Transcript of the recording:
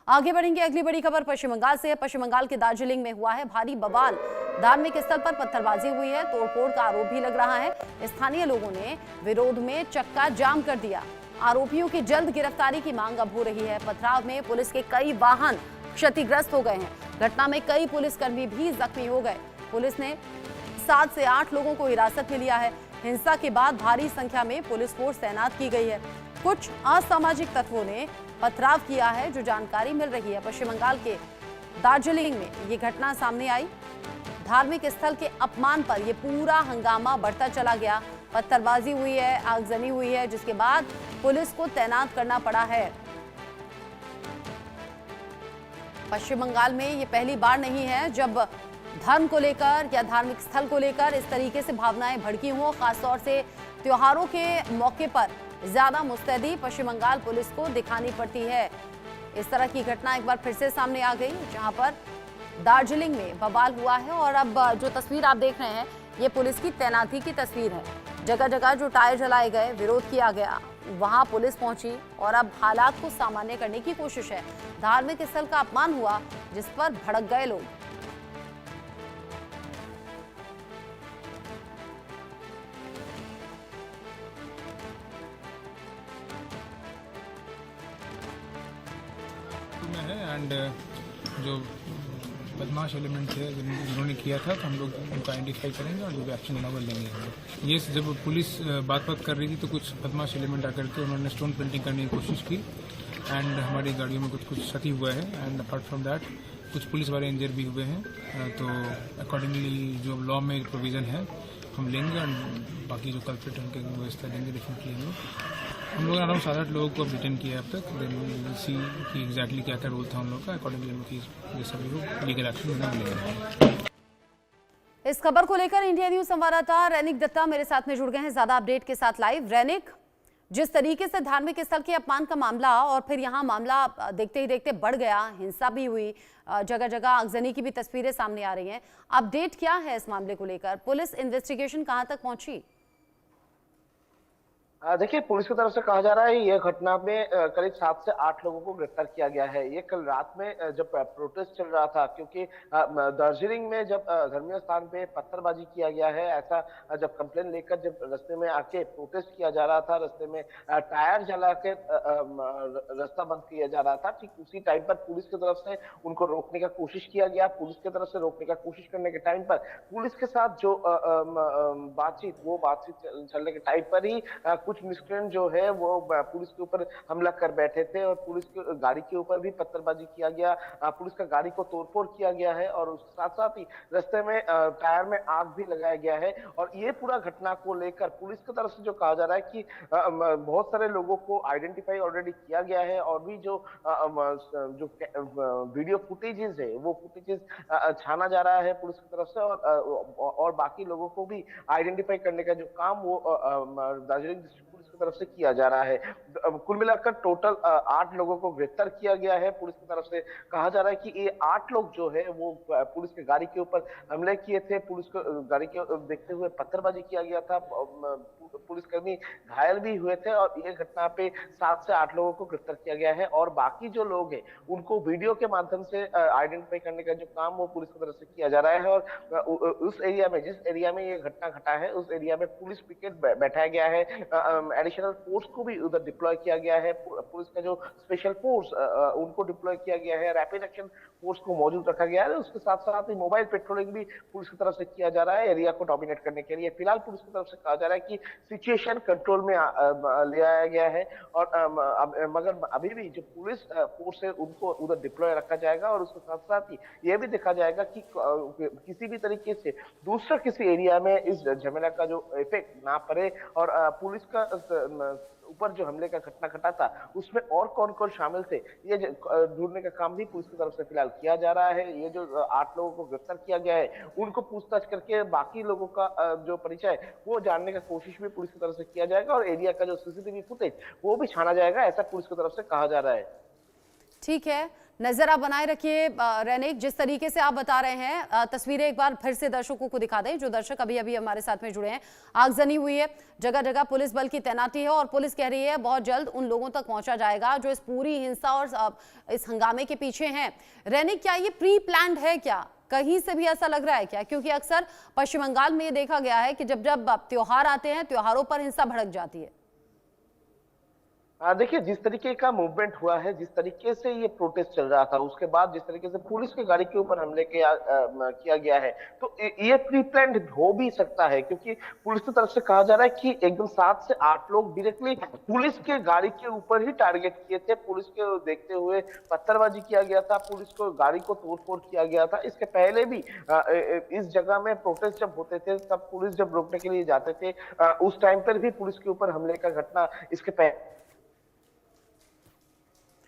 आगे बढ़ेंगे, अगली बड़ी खबर पश्चिम बंगाल से है। पश्चिम बंगाल के दार्जिलिंग में हुआ है भारी बवाल। धार्मिक स्थल पर पत्थरबाजी हुई है, तोड़फोड़ का आरोप भी लग रहा है। स्थानीय लोगों ने विरोध में चक्का जाम कर दिया। आरोपियों की जल्द गिरफ्तारी की मांग अब हो रही है। पथराव में पुलिस के कई वाहन क्षतिग्रस्त हो गए हैं। घटना में कई पुलिसकर्मी भी जख्मी हो गए। पुलिस ने 7 से 8 लोगों को हिरासत में लिया है। हिंसा के बाद भारी संख्या में पुलिस फोर्स तैनात की गई है। कुछ असामाजिक तत्वों ने पथराव किया है, जो जानकारी मिल रही है। पश्चिम बंगाल के दार्जिलिंग में ये घटना सामने आई। धार्मिक स्थल के अपमान पर यह पूरा हंगामा बढ़ता चला गया। पत्थरबाजी हुई है, आगजनी हुई है, जिसके बाद पुलिस को तैनात करना पड़ा है। पश्चिम बंगाल में ये पहली बार नहीं है जब धर्म को लेकर या धार्मिक स्थल को लेकर इस तरीके से भावनाएं भड़की हों। खासतौर से त्योहारों के मौके पर ज्यादा मुस्तैदी पश्चिम बंगाल पुलिस को दिखानी पड़ती है। इस तरह की घटना एक बार फिर से सामने आ गई, जहां पर दार्जिलिंग में बवाल हुआ है। और अब जो तस्वीर आप देख रहे हैं, ये पुलिस की तैनाती की तस्वीर है। जगह जगह जो टायर जलाए गए, विरोध किया गया, वहां पुलिस पहुंची और अब हालात को सामान्य करने की कोशिश है। धार्मिक स्थल का अपमान हुआ, जिस पर भड़क गए लोग। एंड जो बदमाश एलिमेंट थे जिन्होंने किया था, तो हम लोग उनको आइडेंटिफाई करेंगे और जो भी एक्शन लेना वो लेंगे। ये जब पुलिस बात कर रही थी तो कुछ बदमाश एलिमेंट आकर के उन्होंने स्टोन पेंटिंग करने की कोशिश की एंड हमारी गाड़ियों में कुछ क्षति हुआ है। एंड अपार्ट फ्रॉम दैट कुछ पुलिस वाले इंजर भी हुए हैं। तो अकॉर्डिंगली जो लॉ में प्रोविज़न है हम लेंगे और बाकी जो कल्प्रिट उनके व्यवस्था लेंगे, डेफिनेटली लेंगे। हम लोगों ने अराउंड 7-8 लोगों को डिटेन किया है अब तक। देन सी कि एग्जैक्टली क्या क्या रोल था उन लोगों का। अकॉर्डिंगली उनकी ये सभी लोग लीगल एक्शन लेना लेंगे। इस खबर को लेकर इंडिया न्यूज संवाददाता रैनिक दत्ता मेरे साथ में जुड़ गए हैं ज्यादा अपडेट के साथ लाइव। रैनिक, जिस तरीके से धार्मिक स्थल के अपमान का मामला और फिर यहाँ मामला देखते ही देखते बढ़ गया, हिंसा भी हुई, जगह जगह आगजनी की भी तस्वीरें सामने आ रही हैं, अपडेट क्या है इस मामले को लेकर? पुलिस इन्वेस्टिगेशन कहां तक पहुंची? देखिए, पुलिस की तरफ से कहा जा रहा है ये घटना में करीब 7 से 8 लोगों को गिरफ्तार किया गया है। ये कल रात में जब प्रोटेस्ट चल रहा था, क्योंकि दार्जिलिंग में जब धर्मीय स्थान पे पत्थरबाजी किया गया है, ऐसा जब कंप्लेन लेकर जब रास्ते में आके प्रोटेस्ट किया जा रहा था, रास्ते में टायर जला के रास्ता बंद किया जा रहा था, ठीक उसी टाइम पर पुलिस की तरफ से उनको रोकने का कोशिश किया गया। पुलिस की तरफ से रोकने का कोशिश करने के टाइम पर पुलिस के साथ जो बातचीत चलने के टाइम पर ही कुछ मिस्क्रेंट जो है वो पुलिस के ऊपर हमला कर बैठे थे और पुलिस की गाड़ी के ऊपर भी पत्थरबाजी किया गया। पुलिस का गाड़ी को तोड़फोड़ किया गया है और उसके साथ साथ ही रास्ते में टायर में आग भी लगाया गया है। और ये पूरा घटना को लेकर पुलिस की तरफ से जो कहा जा रहा है कि बहुत सारे लोगों को आइडेंटिफाई ऑलरेडी किया गया है और भी जो वीडियो फुटेजेस है वो फुटेजेस छाना जा रहा है पुलिस की तरफ से। और बाकी लोगों को भी आइडेंटिफाई करने का जो काम वो दार्जिलिंग पुलिस की तरफ से किया जा रहा है। कुल मिलाकर टोटल 8 लोगों को गिरफ्तार किया गया है पुलिस की तरफ से। कहा जा रहा है कि ये 8 लोग जो है वो पुलिस के गाड़ी के ऊपर हमले किए थे, पुलिस को गाड़ी के देखते हुए पत्थरबाजी किया गया था, पुलिसकर्मी घायल भी हुए थे और ये घटना पे 7 से 8 लोगों को गिरफ्तार किया गया है। और बाकी जो लोग हैं उनको वीडियो के माध्यम से आइडेंटिफाई करने का जो काम वो पुलिस की तरफ से किया जा रहा है। और उस एरिया में, जिस एरिया में ये घटना घटा है, उस एरिया में पुलिस पिकेट बैठाया गया है। एडिशनल फोर्स को भी उधर डिप्लॉय किया गया है। पुलिस का जो स्पेशल फोर्स उनको डिप्लॉय किया गया है, रैपिड एक्शन फोर्स को मौजूद रखा गया है। उसके साथ साथ ही मोबाइल पेट्रोलिंग भी पुलिस की तरफ से किया जा रहा है एरिया को डोमिनेट करने के लिए। फिलहाल पुलिस की तरफ से कहा जा रहा है कि सिचुएशन कंट्रोल में ले आया गया है और मगर अभी भी जो पुलिस फोर्स है उनको उधर डिप्लॉय रखा जाएगा। और उसके साथ साथ ही यह भी देखा जाएगा कि किसी भी तरीके से दूसरा किसी एरिया में इस झमेला का जो इफेक्ट ना पड़े और पुलिस का ऊपर जो हमले का घटना घटा था उसमें और कौन कौन शामिल थे ये ढूंढने का काम भी पुलिस की तरफ से फिलहाल किया जा रहा है। ये जो 8 लोगों को गिरफ्तार किया गया है उनको पूछताछ करके बाकी लोगों का जो परिचय वो जानने का कोशिश भी पुलिस की तरफ से किया जाएगा और एरिया का जो सीसीटीवी फुटेज वो भी छाना जाएगा, ऐसा पुलिस की तरफ से कहा जा रहा है। ठीक है, नजर आप बनाए रखिए रैनिक, जिस तरीके से आप बता रहे हैं, तस्वीरें एक बार फिर से दर्शकों को दिखा दें, जो दर्शक अभी अभी हमारे साथ में जुड़े हैं। आगजनी हुई है, जगह जगह पुलिस बल की तैनाती है और पुलिस कह रही है बहुत जल्द उन लोगों तक पहुंचा जाएगा जो इस पूरी हिंसा और इस हंगामे के पीछे हैं। रैनिक, क्या ये प्री प्लान्ड है क्या? कहीं से भी ऐसा लग रहा है क्या? क्योंकि अक्सर पश्चिम बंगाल में ये देखा गया है कि जब जब त्योहार आते हैं, त्योहारों पर हिंसा भड़क जाती है। देखिए, जिस तरीके का मूवमेंट हुआ है, जिस तरीके से ये प्रोटेस्ट चल रहा था, उसके बाद जिस तरीके से पुलिस की गाड़ी के ऊपर हमले किया गया है, तो ये प्री प्लान्ड हो भी सकता है, क्योंकि पुलिस की तरफ से कहा जा रहा है कि एकदम 7 से 8 लोग डायरेक्टली पुलिस के गाड़ी के ऊपर ही टारगेट किए थे। पुलिस को देखते हुए पत्थरबाजी किया गया था, पुलिस को गाड़ी को तोड़फोड़ किया गया था। इसके पहले भी इस जगह में प्रोटेस्ट जब होते थे, तब पुलिस जब रोकने के लिए जाते थे, उस टाइम पर भी पुलिस के ऊपर हमले का घटना इसके पहले